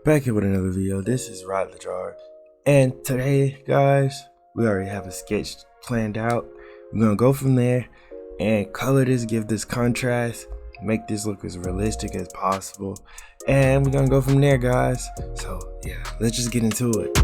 Back here with another video. This is Rod the Jar, and today, guys, we already have a sketch planned out. We're gonna go from there and color this, give this contrast, make this look as realistic as possible, and we're gonna go from there, guys. So yeah, let's just get into it.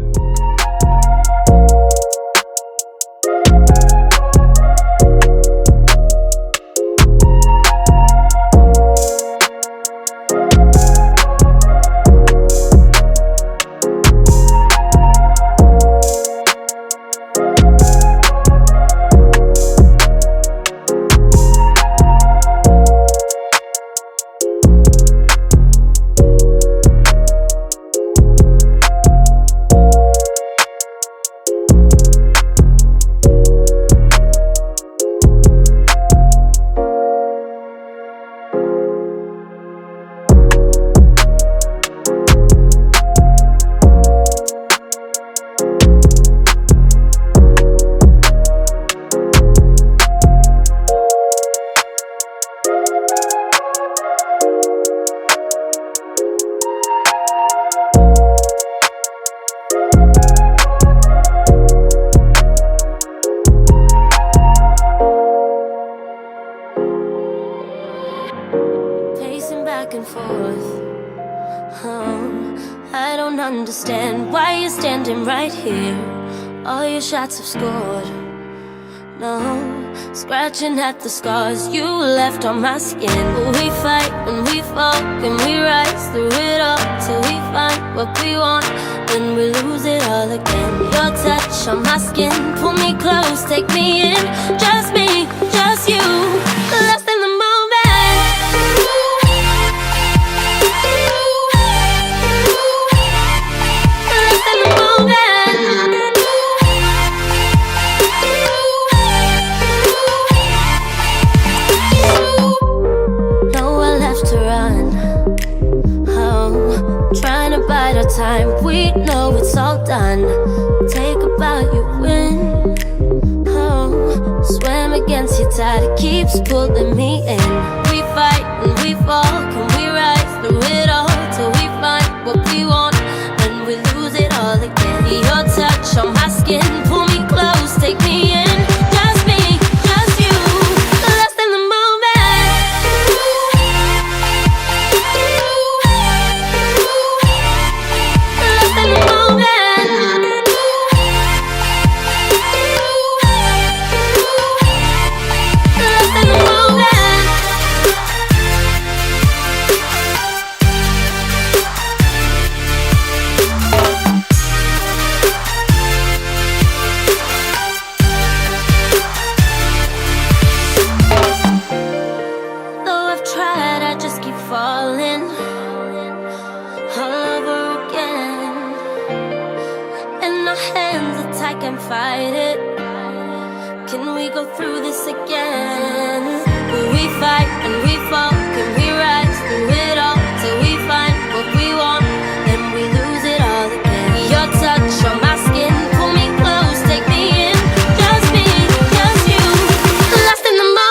Back and forth. I don't understand why you're standing right here. All your shots have scored. No, scratching at the scars you left on my skin. We fight and we fall and we rise through it all till we find what we want. Then we lose it all again. Your touch on my skin, pull me close, take me in. Just me, just you, lost in the moment. Trying to bide our time, we know it's all done. Take a bow, you win. Swam against your tide, it keeps pulling me in. We fight and we fall, can we rise through it all till we find what we want, and we lose it all again. Your touch on my skin, pull me close, take me in. Just me, just you, lost in the moment. Falling all over again, and our hands are tight, can't fight it. Can we go through this again? Will we fight and we fall? Can we rise through it all till we find what we want? Then we lose it all again. Your touch on my skin, pull me close, take me in. Just me, just you, lost in the moment.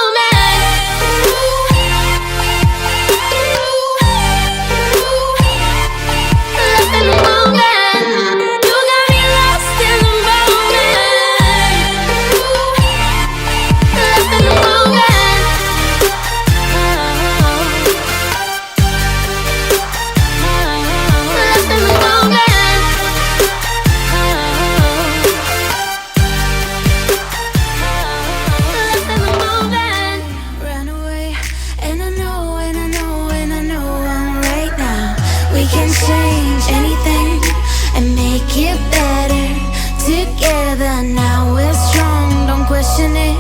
Change anything and make it better together. Now we're strong, don't question it.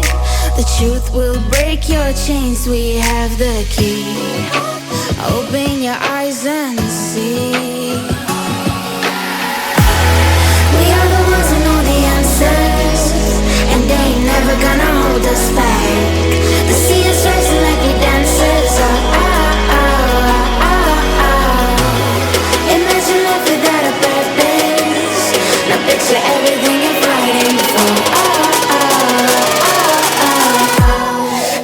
The truth will break your chains. We have the key. Open your eyes and see. We are the ones who know the answers, and they ain't never gonna hold us back. The sea is rising like we dancers. Imagine life without a purpose. Now picture everything you're fighting for.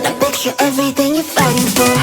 Now picture everything you're fighting for.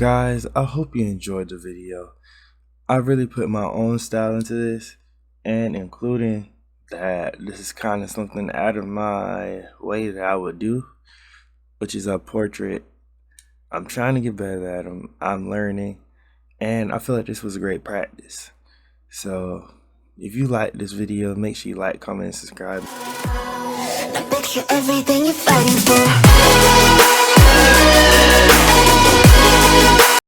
Guys, I hope you enjoyed the video. I really put my own style into this, and including that this is kind of something out of my way that I would do, which is a portrait. I'm trying to get better at them. I'm learning, and I feel like this was a great practice. So if you like this video, make sure you like, comment, and subscribe. Picture everything you're fighting for.